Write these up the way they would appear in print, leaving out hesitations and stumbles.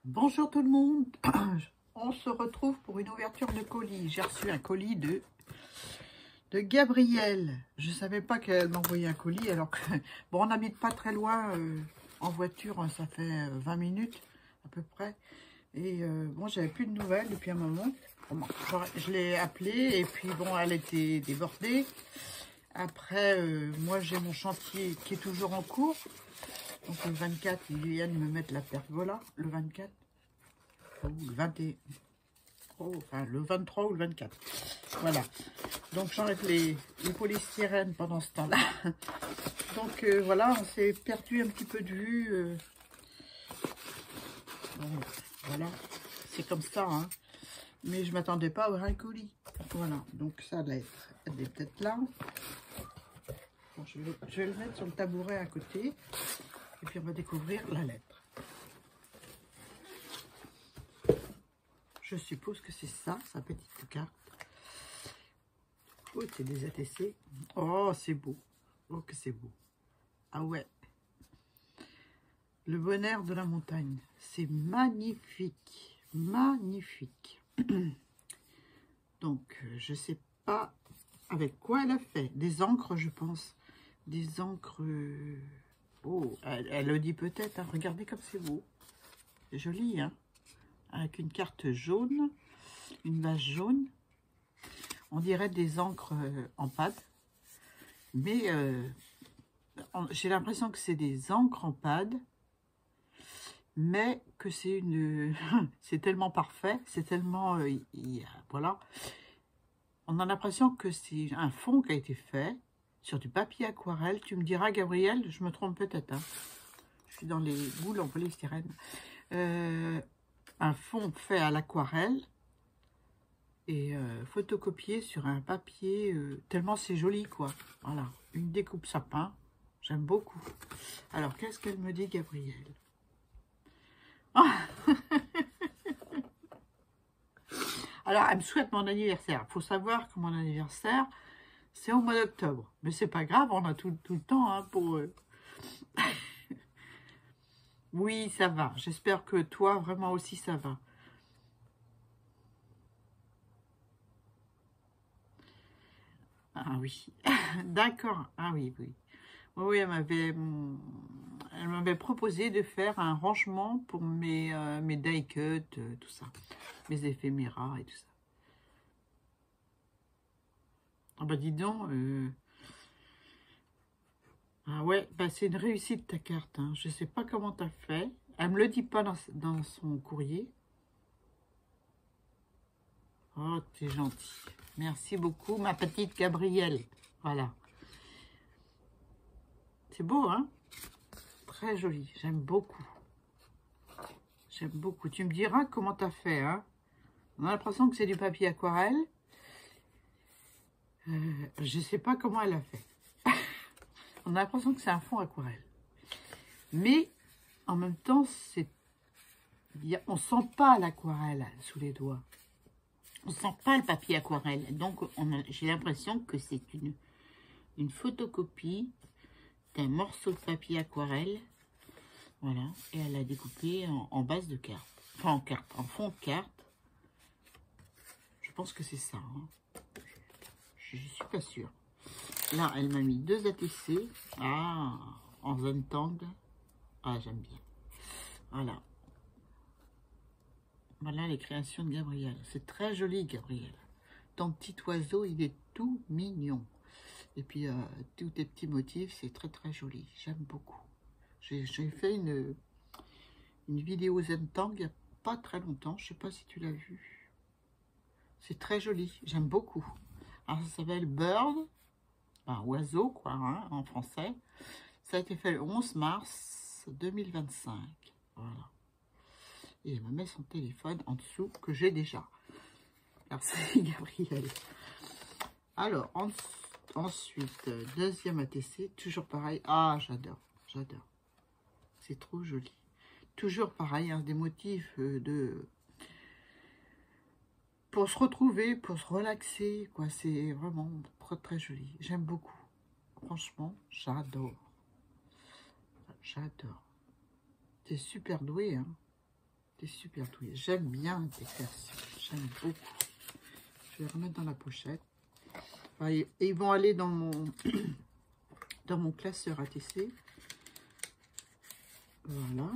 Bonjour tout le monde, on se retrouve pour une ouverture de colis. J'ai reçu un colis de Gabrielle. Je ne savais pas qu'elle m'envoyait un colis alors que, bon, on n'habite pas très loin en voiture, ça fait 20 minutes à peu près. Et bon, j'avais plus de nouvelles depuis un moment. Bon, je l'ai appelée et puis bon, elle était débordée. Après, moi j'ai mon chantier qui est toujours en cours. Donc le 24, ils viennent me mettre la pergola, le 24, ou le 21, enfin le 23 ou le 24. Voilà. Donc j'enlève les polystyrènes pendant ce temps-là. Donc voilà, on s'est perdu un petit peu de vue. Bon, voilà, c'est comme ça, hein. Mais je m'attendais pas à avoir un colis. Voilà, donc ça, elle est peut-être là. Bon, je vais le mettre sur le tabouret à côté. Et puis on va découvrir la lettre. Je suppose que c'est ça, sa petite carte. Oh, c'est des ATC. Oh, c'est beau. Oh, que c'est beau. Ah ouais. Le bonheur de la montagne. C'est magnifique. Magnifique. Donc, je sais pas avec quoi elle a fait. Des encres, je pense. Des encres... Oh, elle le dit peut-être. Hein. Regardez comme c'est beau. C'est joli, hein. Avec une carte jaune, une base jaune. On dirait des encres en pâte. Mais j'ai l'impression que c'est des encres en pâte. Mais que c'est une... c'est tellement parfait. C'est tellement... voilà. On a l'impression que c'est un fond qui a été fait sur du papier aquarelle. Tu me diras, Gabrielle, je me trompe peut-être. Hein. Je suis dans les boules en polystyrène. Un fond fait à l'aquarelle et photocopié sur un papier, tellement c'est joli, quoi. Voilà, une découpe sapin, j'aime beaucoup. Alors, qu'est-ce qu'elle me dit, Gabrielle? Alors, elle me souhaite mon anniversaire. Il faut savoir que mon anniversaire, c'est au mois d'octobre. Mais c'est pas grave, on a tout le temps hein, pour... Oui, ça va. J'espère que toi, vraiment aussi, ça va. Ah oui, d'accord. Ah oui, oui. Oui, elle m'avait proposé de faire un rangement pour mes die cuts, tout ça. Mes éphéméras et tout ça. Ah bah dis donc. Ah ouais, bah c'est une réussite ta carte. Hein. Je sais pas comment t'as fait. Elle me le dit pas dans son courrier. Oh, t'es gentil. Merci beaucoup, ma petite Gabrielle. Voilà. C'est beau, hein? Très joli. J'aime beaucoup. J'aime beaucoup. Tu me diras comment t'as fait, hein? On a l'impression que c'est du papier aquarelle. Je sais pas comment elle a fait. On a l'impression que c'est un fond aquarelle. Mais, en même temps, on sent pas l'aquarelle sous les doigts. On sent pas le papier aquarelle. Donc, j'ai l'impression que c'est une photocopie d'un morceau de papier aquarelle. Voilà. Et elle a découpé en base de carte. Enfin, en fond de carte. Je pense que c'est ça. Hein. Je suis pas sûre. Là, elle m'a mis 2 ATC. Ah, en zone tang. Ah, j'aime bien. Voilà. Voilà les créations de Gabrielle. C'est très joli, Gabrielle. Ton petit oiseau, il est tout mignon. Et puis, tous tes petits motifs, c'est très, très joli. J'aime beaucoup. J'ai fait une vidéo Zen Tang il n'y a pas très longtemps. Je ne sais pas si tu l'as vu. C'est très joli. J'aime beaucoup. Alors, ça s'appelle Bird. Enfin, oiseau, quoi, hein, en français. Ça a été fait le 11 mars 2025. Voilà. Et elle me met son téléphone en dessous, que j'ai déjà. Merci, Gabrielle. Alors, ensuite, deuxième ATC, toujours pareil. Ah, j'adore, j'adore. C'est trop joli. Toujours pareil, hein, des motifs pour se retrouver, pour se relaxer, quoi. C'est vraiment très, très joli. J'aime beaucoup. Franchement, j'adore. J'adore. T'es super doué, hein. C'est super douillet. J'aime bien l'exercice. J'aime beaucoup. Je vais les remettre dans la pochette. Enfin, et ils vont aller dans mon classeur à tisser. Voilà.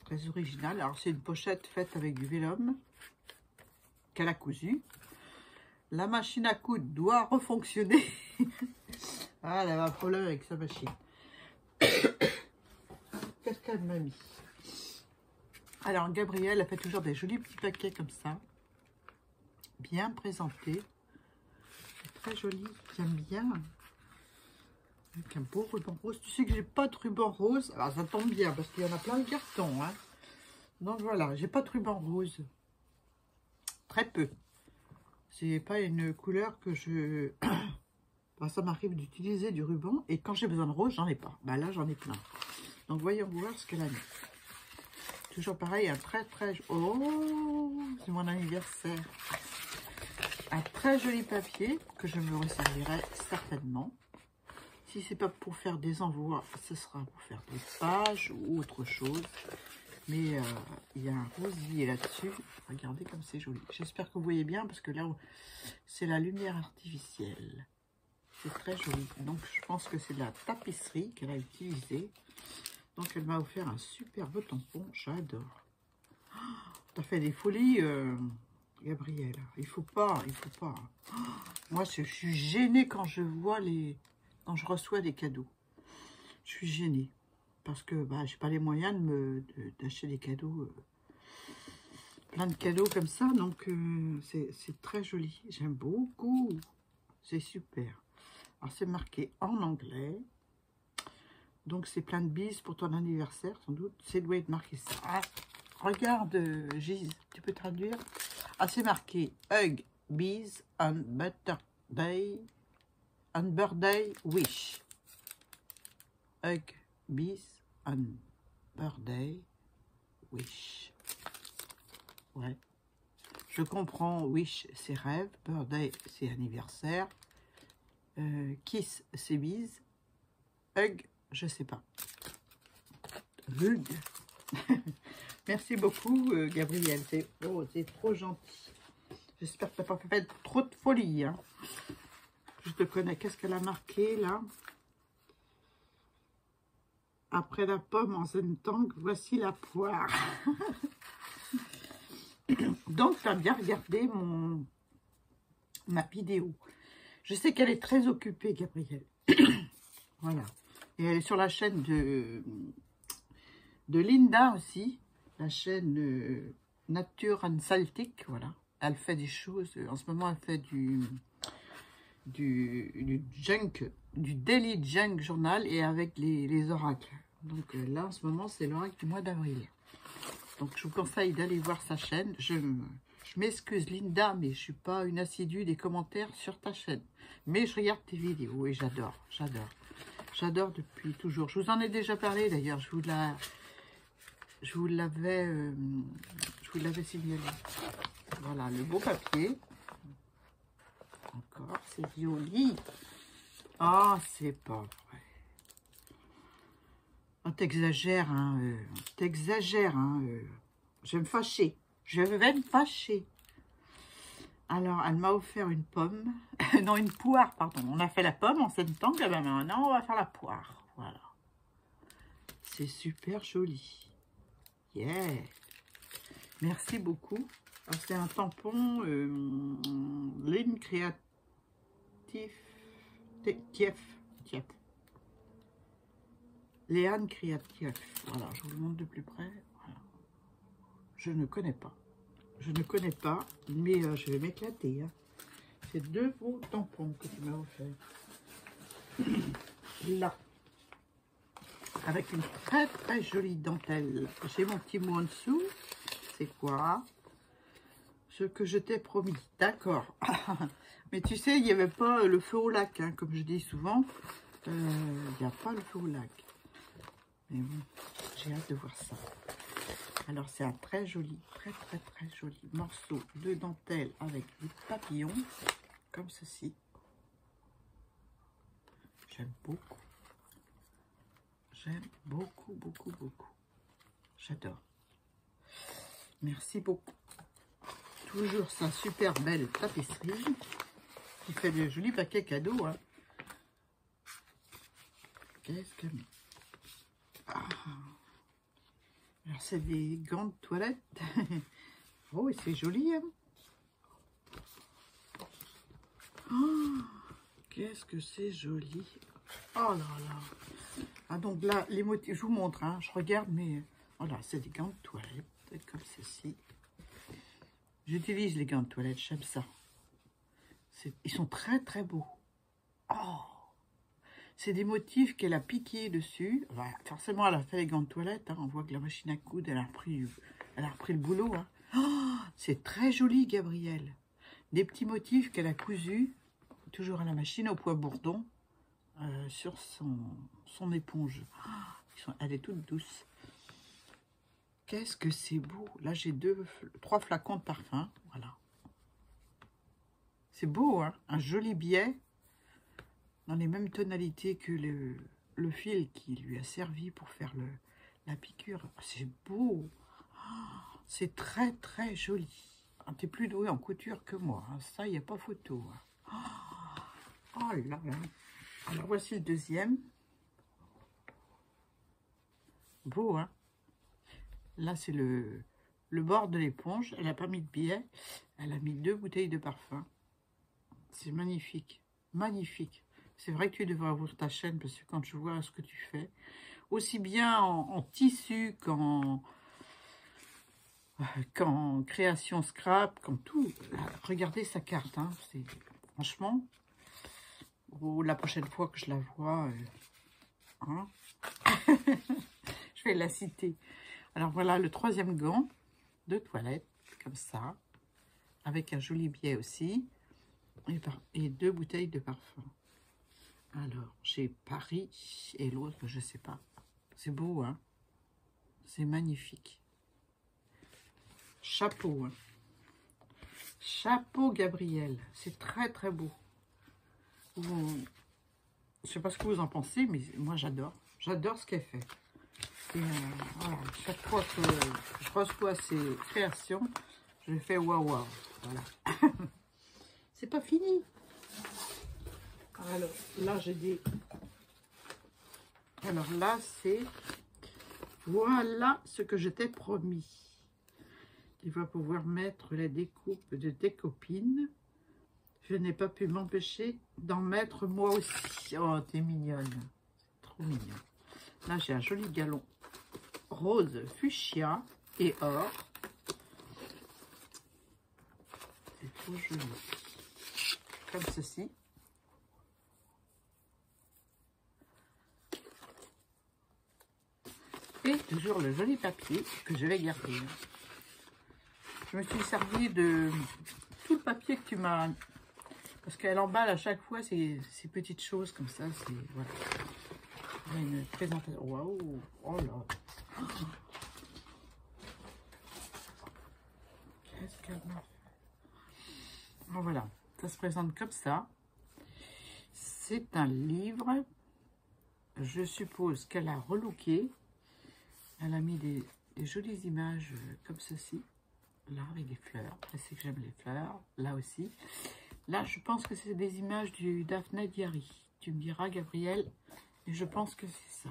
Très original. Alors, c'est une pochette faite avec du vélum qu'elle a cousu. La machine à coudre doit refonctionner. Ah, elle a un problème avec sa machine. Qu'est-ce qu'elle m'a mis? Alors, Gabrielle a fait toujours des jolis petits paquets comme ça. Bien présentés. Très joli. J'aime bien. Avec un beau ruban rose. Tu sais que j'ai pas de ruban rose. Alors, ça tombe bien parce qu'il y en a plein de cartons. Hein. Donc, voilà. J'ai pas de ruban rose. Très peu. C'est pas une couleur que je... Ben, ça m'arrive d'utiliser du ruban. Et quand j'ai besoin de rose, j'en ai pas. Ben, là, j'en ai plein. Donc, voyons voir ce qu'elle a mis. Toujours pareil, un très... Oh, c'est mon anniversaire. Un très joli papier que je me resservirai certainement. Si c'est pas pour faire des envois, ce sera pour faire des pages ou autre chose. Mais il y a un rosier là-dessus. Regardez comme c'est joli. J'espère que vous voyez bien parce que là, c'est la lumière artificielle. C'est très joli. Donc, je pense que c'est de la tapisserie qu'elle a utilisée. Donc, elle m'a offert un superbe tampon. J'adore. Oh, t'as fait des folies, Gabrielle. Il faut pas. Oh, moi, je suis gênée quand je vois quand je reçois des cadeaux. Je suis gênée. Parce que bah, je n'ai pas les moyens d'acheter des cadeaux. Plein de cadeaux comme ça. Donc, c'est très joli. J'aime beaucoup. C'est super. Alors, c'est marqué en anglais. Donc, c'est plein de bises pour ton anniversaire, sans doute. C'est doit être marqué ça. Ah, regarde, Gise, tu peux traduire? Ah, c'est marqué Hug, Bees, and Birthday Wish. Hug, Bees, and Birthday Wish. Ouais. Je comprends. Wish, c'est rêve. Birthday, c'est anniversaire. Kiss, c'est bise. Hug, je sais pas. Hug. Merci beaucoup, Gabrielle. C'est trop gentil. J'espère que tu n'as pas fait trop de folie. Hein. Je te connais. Qu'est-ce qu'elle a marqué, là? Après la pomme en zen-tang, voici la poire. Donc, tu as bien regardé ma vidéo. Je sais qu'elle est très occupée, Gabrielle. Voilà. Et elle est sur la chaîne de Linda aussi. La chaîne Nature and Celtic. Voilà. Elle fait des choses. En ce moment, elle fait du junk, du Daily Junk Journal et avec les oracles. Donc là, en ce moment, c'est l'oracle du mois d'avril. Donc, je vous conseille d'aller voir sa chaîne. Je m'excuse, Linda, mais je ne suis pas une assidue des commentaires sur ta chaîne. Mais je regarde tes vidéos et j'adore. J'adore depuis toujours. Je vous en ai déjà parlé, d'ailleurs. Je vous l'avais signalé. Voilà, le beau papier. Encore, c'est joli. Ah, c'est pas vrai. Oh, t'exagères, hein. T'exagères, hein. Je vais me fâcher. Je vais me fâcher. Alors, elle m'a offert une pomme. Non, une poire, pardon. On a fait la pomme en septembre. Et ben maintenant, on va faire la poire. Voilà. C'est super joli. Yeah. Merci beaucoup. C'est un tampon Ligne Créatif Tief. Léane Créatif. Voilà, je vous le montre de plus près. Voilà. Je ne connais pas. Mais je vais m'éclater. Hein. C'est deux beaux tampons que tu m'as offert. Là. Avec une très très jolie dentelle. J'ai mon petit mot en dessous. C'est quoi? Ce que je t'ai promis. D'accord. Mais tu sais, il n'y avait pas le feu au lac, hein, comme je dis souvent. Il n'y a pas le feu au lac. Mais bon, j'ai hâte de voir ça. Alors, c'est un très joli, très joli morceau de dentelle avec des papillons, comme ceci. J'aime beaucoup. J'aime beaucoup. J'adore. Merci beaucoup. Toujours sa super belle tapisserie qui fait de jolis paquets cadeaux. Hein. Qu'est-ce que... Ah. Alors, c'est des gants de toilette. Oh, et c'est joli. Hein. Oh, qu'est-ce que c'est joli. Oh là là. Ah, donc là, les motifs, je vous montre. Hein, je regarde, mais voilà, c'est des gants de toilette comme ceci. J'utilise les gants de toilette, j'aime ça. Ils sont très très beaux. Oh, c'est des motifs qu'elle a piqués dessus. Voilà, forcément, elle a fait les gants de toilette. Hein. On voit que la machine à coudre, elle a repris le boulot. Hein. Oh, c'est très joli, Gabrielle. Des petits motifs qu'elle a cousus, toujours à la machine, au poids bourdon, sur son éponge. Oh, elle est toute douce. Qu'est-ce que c'est beau. Là, j'ai 3 flacons de parfum. Voilà. C'est beau, hein, un joli biais dans les mêmes tonalités que le fil qui lui a servi pour faire la piqûre. C'est beau. Oh, c'est très, très joli. Ah, t'es plus doué en couture que moi. Hein. Ça, il n'y a pas photo. Hein. Oh là là. Alors, voici le deuxième. Beau, hein. Là, c'est le bord de l'éponge. Elle n'a pas mis de biais. Elle a mis 2 bouteilles de parfum. C'est magnifique. Magnifique. C'est vrai que tu devrais ouvrir ta chaîne parce que quand je vois ce que tu fais, aussi bien en tissu qu'en création scrap, qu'en tout. Regardez sa carte. Hein. Franchement, la prochaine fois que je la vois, hein, je vais la citer. Alors voilà le troisième gant de toilette, comme ça, avec un joli biais aussi, et 2 bouteilles de parfum. Alors, j'ai Paris et l'autre, je sais pas. C'est beau, hein? C'est magnifique. Chapeau, hein? Chapeau, Gabrielle. C'est très, très beau. Je sais pas ce que vous en pensez, mais moi, j'adore. J'adore ce qu'elle fait. Et voilà, chaque fois que je reçois ses créations, je fais waouh waouh. Voilà. C'est pas fini. Alors là, j'ai des... Alors là, c'est... Voilà ce que je t'ai promis. Tu vas pouvoir mettre la découpe de tes copines. Je n'ai pas pu m'empêcher d'en mettre moi aussi. Oh, t'es mignonne. Trop mignon. Là, j'ai un joli galon rose fuchsia et or. C'est trop joli. Comme ceci. Et toujours le joli papier que je vais garder. Je me suis servi de tout le papier que tu m'as... Parce qu'elle emballe à chaque fois ces petites choses comme ça. Voilà. Une présentation. Waouh! Oh là! Qu'est-ce qu'elle m'a fait? Oh, voilà. Ça se présente comme ça. C'est un livre. Je suppose qu'elle a relooké. Elle a mis des jolies images comme ceci. Là, avec des fleurs. Elle sait que j'aime les fleurs. Là aussi. Là, je pense que c'est des images du Daphné Diary. Tu me diras, Gabrielle. Et je pense que c'est ça.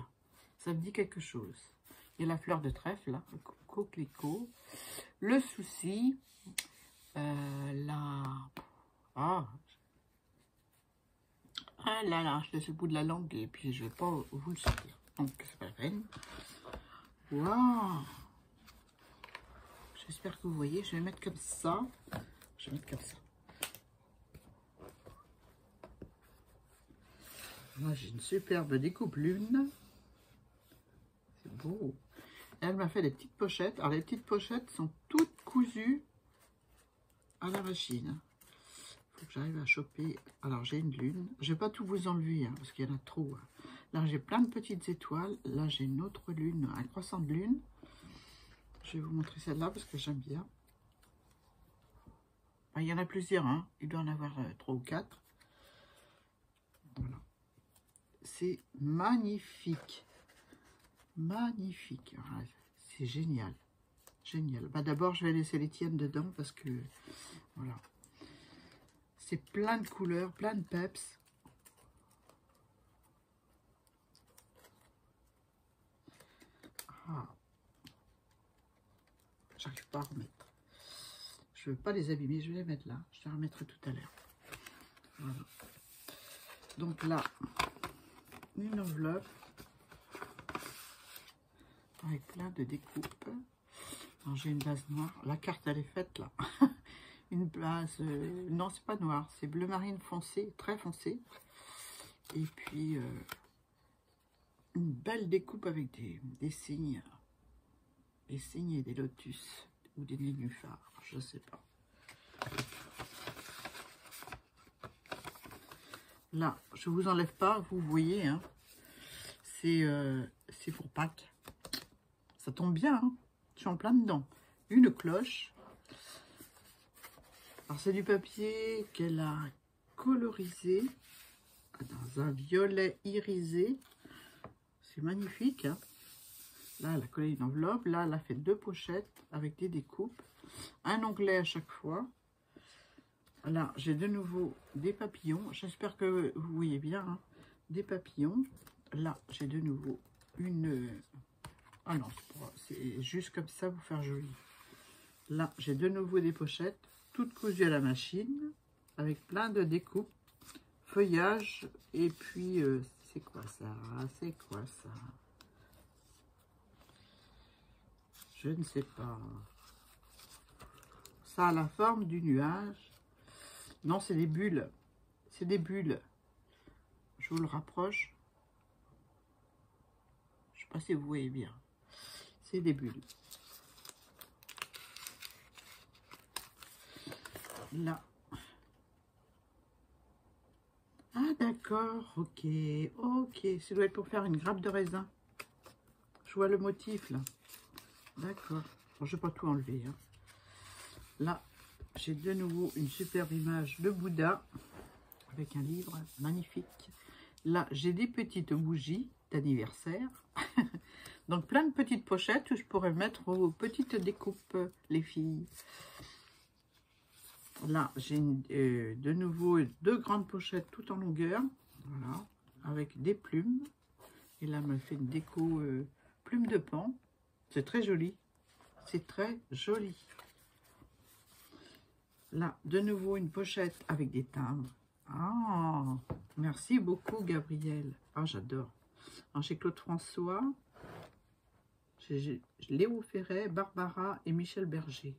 Ça me dit quelque chose. Il y a la fleur de trèfle, là. Le coquelicot. Le souci. Ah là là, je laisse le bout de la langue et puis je ne vais pas vous le sortir. Donc, c'est pas la peine. Waouh! J'espère que vous voyez. Je vais mettre comme ça. Je vais mettre comme ça. Moi, j'ai une superbe découpe lune. C'est beau. Elle m'a fait des petites pochettes. Alors, les petites pochettes sont toutes cousues à la machine. Il faut que j'arrive à choper. Alors, j'ai une lune. Je ne vais pas tout vous enlever, hein, parce qu'il y en a trop. Hein. Là, j'ai plein de petites étoiles. Là, j'ai une autre lune, un croissant de lune. Je vais vous montrer celle-là, parce que j'aime bien. Enfin, il y en a plusieurs. Hein. Il doit en avoir 3 ou 4. Voilà. C'est magnifique. Magnifique. C'est génial. Génial. Bah, d'abord, je vais laisser les tiennes dedans parce que, voilà. C'est plein de couleurs, plein de peps. Ah. J'arrive pas à remettre. Je veux pas les abîmer, je vais les mettre là. Je les remettrai tout à l'heure. Voilà. Donc là, une enveloppe avec plein de découpes. J'ai une base noire. La carte, elle est faite là. Une base... non, c'est pas noir. C'est bleu marine foncé, très foncé. Et puis, une belle découpe avec des signes. Des signes et des lotus. Ou des nénuphars, je sais pas. Là, je vous enlève pas, vous voyez, hein. C'est pour Pâques. Ça tombe bien, hein. Je suis en plein dedans. Une cloche. Alors, c'est du papier qu'elle a colorisé dans un violet irisé. C'est magnifique, hein. Là, elle a collé une enveloppe. Là, elle a fait 2 pochettes avec des découpes. Un onglet à chaque fois. Là, j'ai de nouveau des papillons. J'espère que vous voyez bien, hein. Des papillons. Là, j'ai de nouveau une... Ah non, c'est juste comme ça pour faire joli. Là, j'ai de nouveau des pochettes, toutes cousues à la machine, avec plein de découpes, feuillage, et puis, c'est quoi ça? C'est quoi ça? Je ne sais pas. Ça a la forme du nuage. Non, c'est des bulles. C'est des bulles. Je vous le rapproche. Je ne sais pas si vous voyez bien. C'est des bulles. Là. Ah, d'accord. Ok. Ok. Ça doit être pour faire une grappe de raisin. Je vois le motif, là. D'accord. Bon, je ne vais pas tout enlever, hein. Là, j'ai de nouveau une superbe image de Bouddha avec un livre magnifique. Là, j'ai des petites bougies d'anniversaire. Donc, plein de petites pochettes où je pourrais mettre vos petites découpes, les filles. Là, j'ai de nouveau 2 grandes pochettes tout en longueur. Voilà, avec des plumes. Et là, elle me fait une déco plume de pan. C'est très joli. C'est très joli. Là, de nouveau une pochette avec des timbres. Ah, merci beaucoup, Gabriel. Ah, j'adore. Alors, j'ai Claude François, j'ai Léo Ferret, Barbara et Michel Berger.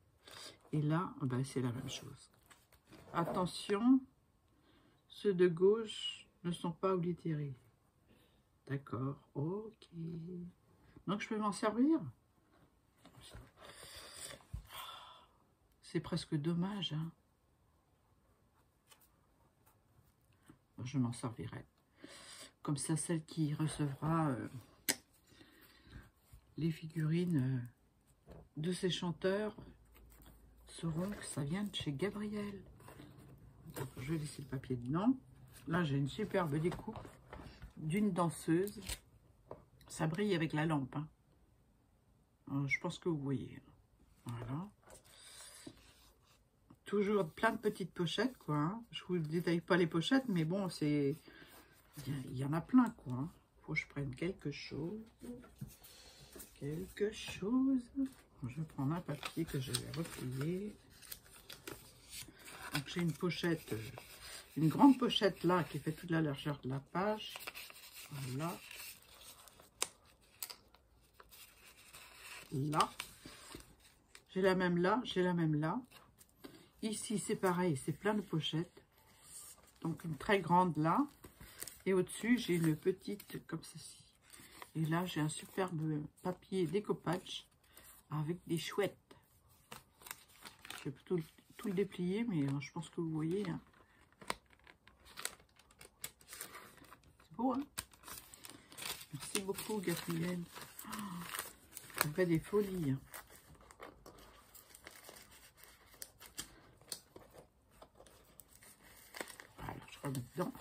Et là, ben, c'est la même chose. Attention, ceux de gauche ne sont pas oblitérés. D'accord, ok. Donc, je peux m'en servir? C'est presque dommage, hein. Je m'en servirai. Comme ça, celle qui recevra les figurines de ces chanteurs sauront que ça vient de chez Gabriel. Donc, je vais laisser le papier dedans. Là, j'ai une superbe découpe d'une danseuse. Ça brille avec la lampe, hein. Je pense que vous voyez. Voilà. Toujours plein de petites pochettes, quoi, hein. Je vous détaille pas les pochettes, mais bon, c'est... Il y en a plein, quoi, hein. Faut que je prenne quelque chose. Quelque chose. Je vais prendre un papier que je vais replier. Donc, j'ai une pochette, une grande pochette là, qui fait toute la largeur de la page. Voilà. Là. J'ai la même là, j'ai la même là. Ici, c'est pareil, c'est plein de pochettes. Donc, une très grande là. Et au-dessus, j'ai une petite comme ceci. Et là, j'ai un superbe papier découpage avec des chouettes. Je vais plutôt tout le déplier, mais je pense que vous voyez, hein. C'est beau, hein? Merci beaucoup, Gabriel. Ça fait des folies, hein. Alors, je remets dedans.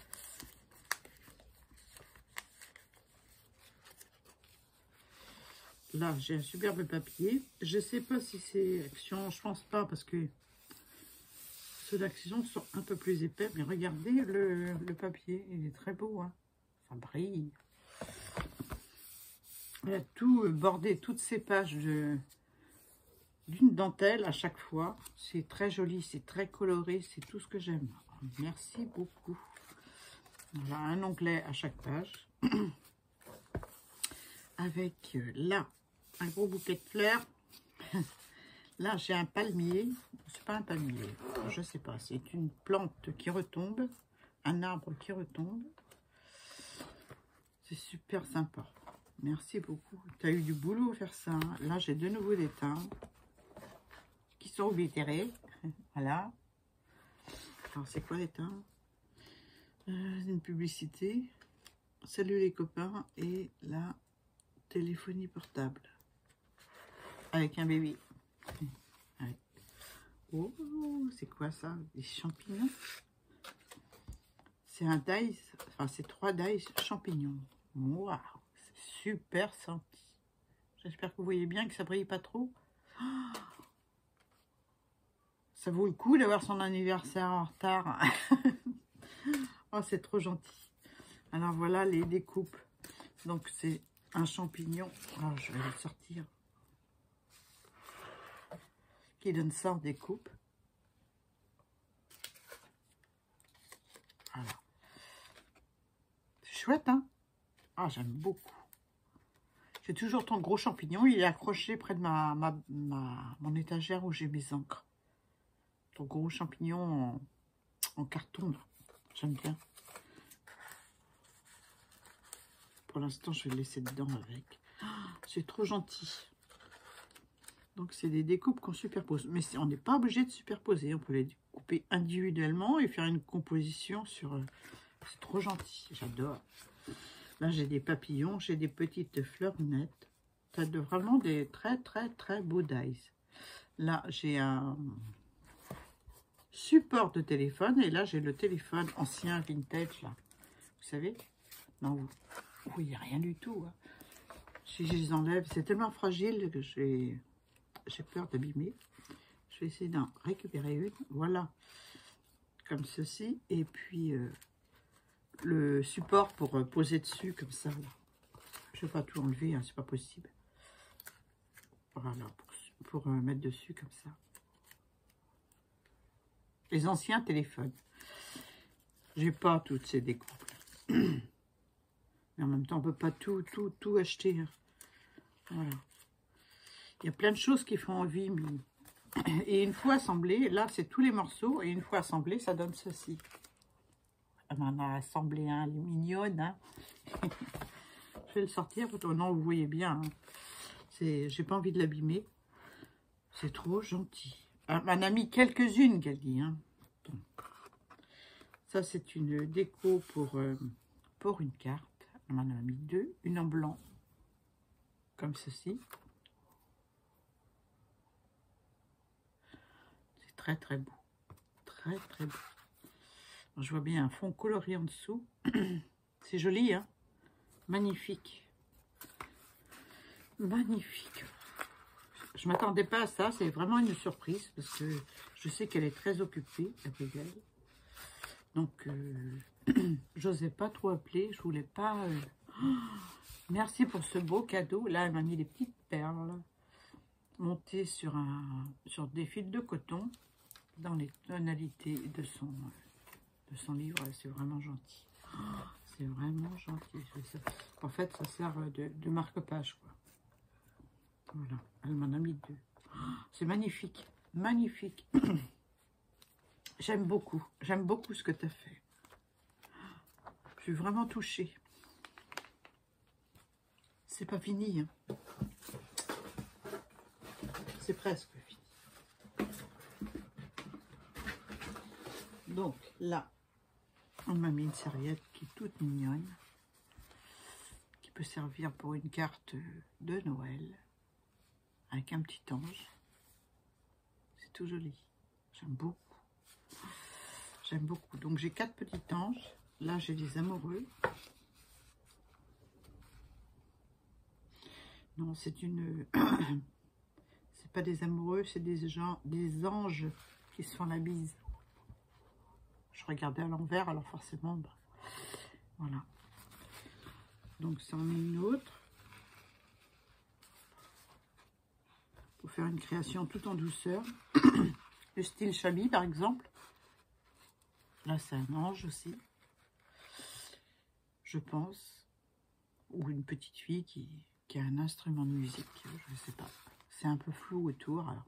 là, j'ai un superbe papier. Je sais pas si c'est Action, je pense pas, parce que ceux d'Action sont un peu plus épais. Mais regardez le papier, il est très beau, hein. Ça brille. Il a tout bordé, toutes ces pages d'une dentelle à chaque fois. C'est très joli, c'est très coloré, c'est tout ce que j'aime. Merci beaucoup. Voilà, un onglet à chaque page. Avec là, un gros bouquet de fleurs. Là, j'ai un palmier. C'est pas un palmier, je sais pas. C'est une plante qui retombe. Un arbre qui retombe. C'est super sympa. Merci beaucoup. Tu as eu du boulot à faire ça. Hein. Là, j'ai de nouveau des timbres qui sont oblitérés. Voilà. Alors, c'est quoi les timbres? Une publicité. Salut les copains. Et la téléphonie portable. Avec un bébé. Ouais. Oh, c'est quoi ça? Des champignons? C'est un dice. Enfin, c'est 3 dice champignons. Waouh! Super senti. J'espère que vous voyez bien que ça brille pas trop. Oh, ça vaut le coup d'avoir son anniversaire en retard. Oh, c'est trop gentil. Alors voilà les découpes. Donc c'est un champignon. Oh, je vais le sortir. Qui donne ça en découpe. Voilà. C'est chouette, hein? Ah, j'aime beaucoup. J'ai toujours ton gros champignon. Il est accroché près de mon étagère où j'ai mes encres. Ton gros champignon en carton. J'aime bien. Pour l'instant, je vais le laisser dedans avec. Oh, c'est trop gentil. Donc, c'est des découpes qu'on superpose. Mais on n'est pas obligé de superposer. On peut les couper individuellement et faire une composition sur... C'est trop gentil. J'adore. Là, j'ai des papillons. J'ai des petites fleurenettes. Ça a vraiment des très, très, très beaux dies. Là, j'ai un support de téléphone. Et là, j'ai le téléphone ancien, vintage, là. Vous savez? Non, vous voyez rien du tout. Hein. Si je les enlève, c'est tellement fragile que j'ai peur d'abîmer. Je vais essayer d'en récupérer une. Voilà. Comme ceci. Et puis, le support pour poser dessus, comme ça. Là. Je ne vais pas tout enlever, hein, c'est pas possible. Voilà, pour mettre dessus, comme ça. Les anciens téléphones. J'ai pas toutes ces découpes. Mais en même temps, on peut pas tout acheter. Hein. Voilà. Il y a plein de choses qui font envie. Mais... Et une fois assemblé, là, c'est tous les morceaux. Et une fois assemblé, ça donne ceci. On en a assemblé un, elle est mignonne. Hein. Je vais le sortir. Non, vous voyez bien. Hein. J'ai pas envie de l'abîmer. C'est trop gentil. On en a mis quelques-unes, qu'elle dit. Hein. Ça, c'est une déco pour une carte. On en a mis 2. Une en blanc, comme ceci. C'est très, très beau. Très, très beau. Je vois bien un fond coloré en dessous. C'est joli, hein? Magnifique. Magnifique. Je ne m'attendais pas à ça. C'est vraiment une surprise parce que je sais qu'elle est très occupée, Abigail. Donc, j'osais pas trop appeler. Je voulais pas... Merci pour ce beau cadeau. Là, elle m'a mis des petites perles montées sur des fils de coton dans les tonalités de son livre. C'est vraiment gentil. C'est vraiment gentil. En fait, ça sert de marque-page, quoi. Voilà, elle m'en a mis 2. C'est magnifique, magnifique. J'aime beaucoup ce que tu as fait. Je suis vraiment touchée. C'est pas fini. Hein. C'est presque fini. Donc, là, on m'a mis une serviette qui est toute mignonne. Qui peut servir pour une carte de Noël. Avec un petit ange. C'est tout joli. J'aime beaucoup. J'aime beaucoup. Donc, j'ai 4 petits anges. Là, j'ai des amoureux. Non, c'est une... c'est pas des amoureux, c'est des gens, des anges qui se font la bise. Je regardais à l'envers, alors forcément, bah, voilà. Donc, ça en est une autre. Pour faire une création tout en douceur. Le style Chabi, par exemple. Là, c'est un ange aussi. Je pense. Ou une petite fille qui a un instrument de musique. Je ne sais pas. C'est un peu flou autour. Alors,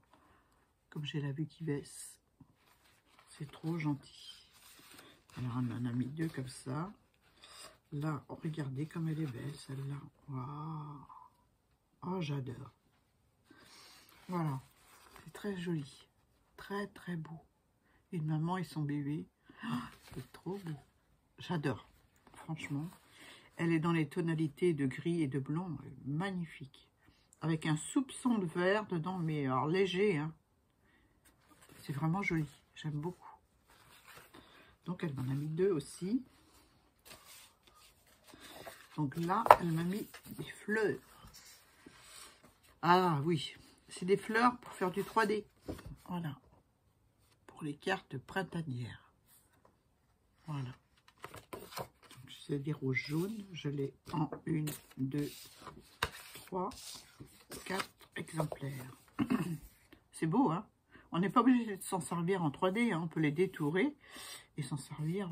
comme j'ai la vue qui baisse. C'est trop gentil. Alors, on en a mis deux comme ça. Là, regardez comme elle est belle, celle-là. Waouh! Oh, j'adore. Voilà. C'est très joli. Très, très beau. Une maman et son bébé. Oh, c'est trop beau. J'adore. Franchement. Elle est dans les tonalités de gris et de blanc. Magnifique. Avec un soupçon de vert dedans, mais alors léger. Hein. C'est vraiment joli. J'aime beaucoup. Donc, elle m'en a mis deux aussi. Donc là, elle m'a mis des fleurs. Ah oui, c'est des fleurs pour faire du 3D. Voilà. Pour les cartes printanières. Voilà. C'est des roses jaunes. Je l'ai en 1, 2, 3, 4 exemplaires. C'est beau, hein? On n'est pas obligé de s'en servir en 3D. Hein. On peut les détourer et s'en servir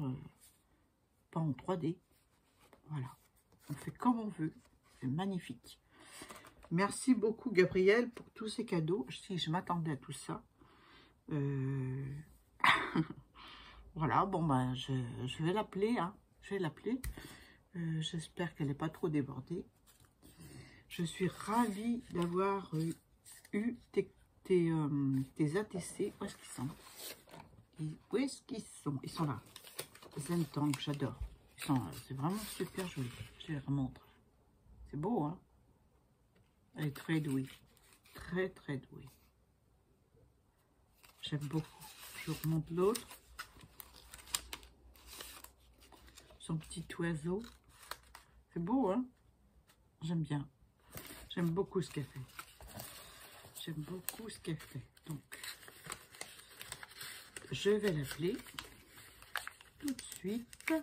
pas en 3D. Voilà. On fait comme on veut. C'est magnifique. Merci beaucoup, Gabriel, pour tous ces cadeaux. Si je m'attendais à tout ça. Voilà, bon, ben, je vais l'appeler. Hein. Je vais l'appeler. J'espère qu'elle n'est pas trop débordée. Je suis ravie d'avoir eu tes ATC. Où est-ce qu'ils sont? Où est-ce qu'ils sont? Ils sont là. Zentang, j'adore. C'est vraiment super joli. Je les remontre. C'est beau, hein? Elle est très douée. Très, très douée. J'aime beaucoup. Je remonte l'autre. Son petit oiseau. C'est beau, hein? J'aime bien. J'aime beaucoup ce qu'elle fait. J'aime beaucoup ce qu'elle fait. Donc, je vais l'appeler tout de suite.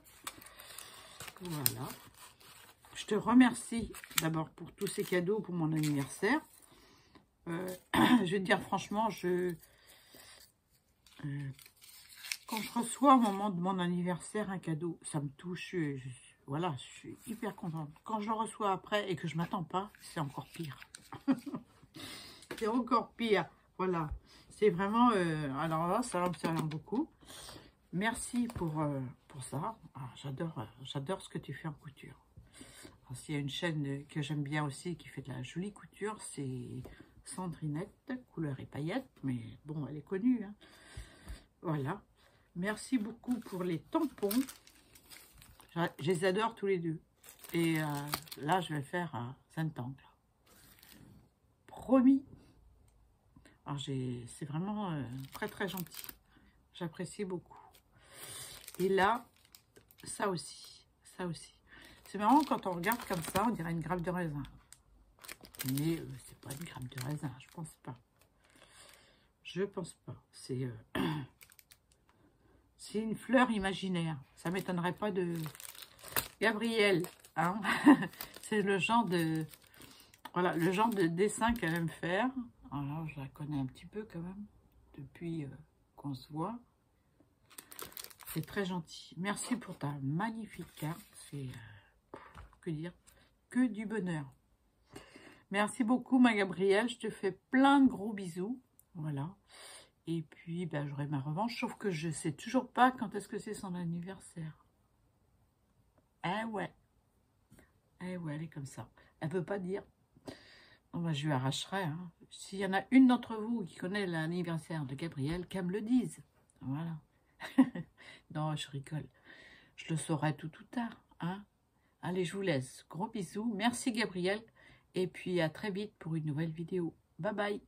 Voilà. Je te remercie d'abord pour tous ces cadeaux pour mon anniversaire. Je vais te dire franchement, quand je reçois au moment de mon anniversaire un cadeau, ça me touche. Voilà, je suis hyper contente. Quand je le reçois après et que je ne m'attends pas, c'est encore pire. C'est encore pire. Voilà. C'est vraiment... alors là, ça me sert beaucoup. Merci pour ça. Ah, j'adore ce que tu fais en couture. S'il y a une chaîne que j'aime bien aussi qui fait de la jolie couture, c'est Sandrinette, couleur et paillettes. Mais bon, elle est connue. Hein. Voilà. Merci beaucoup pour les tampons. Je les adore tous les deux. Et là, je vais faire un Zentang. Promis. C'est vraiment très, très gentil. J'apprécie beaucoup. Et là, ça aussi. Ça aussi. C'est marrant, quand on regarde comme ça, on dirait une grappe de raisin. Mais c'est pas une grappe de raisin, je pense pas. Je pense pas. C'est c'est une fleur imaginaire. Ça m'étonnerait pas de... Gabriel, hein. C'est le genre de... Voilà, le genre de dessin qu'elle aime faire. Alors, je la connais un petit peu quand même, depuis qu'on se voit. C'est très gentil. Merci pour ta magnifique carte. C'est... que dire? Que du bonheur. Merci beaucoup, ma Gabrielle. Je te fais plein de gros bisous. Voilà. Et puis, ben, j'aurai ma revanche. Sauf que je ne sais toujours pas quand est-ce que c'est son anniversaire. Eh ouais. Eh ouais, elle est comme ça. Elle ne peut pas dire. Bon, ben, je lui arracherai. Hein. S'il y en a une d'entre vous qui connaît l'anniversaire de Gabrielle, qu'elle me le dise. Voilà. Non, je rigole. Je le saurai tout ou tard. Hein. Allez, je vous laisse. Gros bisous. Merci, Gabrielle. Et puis, à très vite pour une nouvelle vidéo. Bye bye.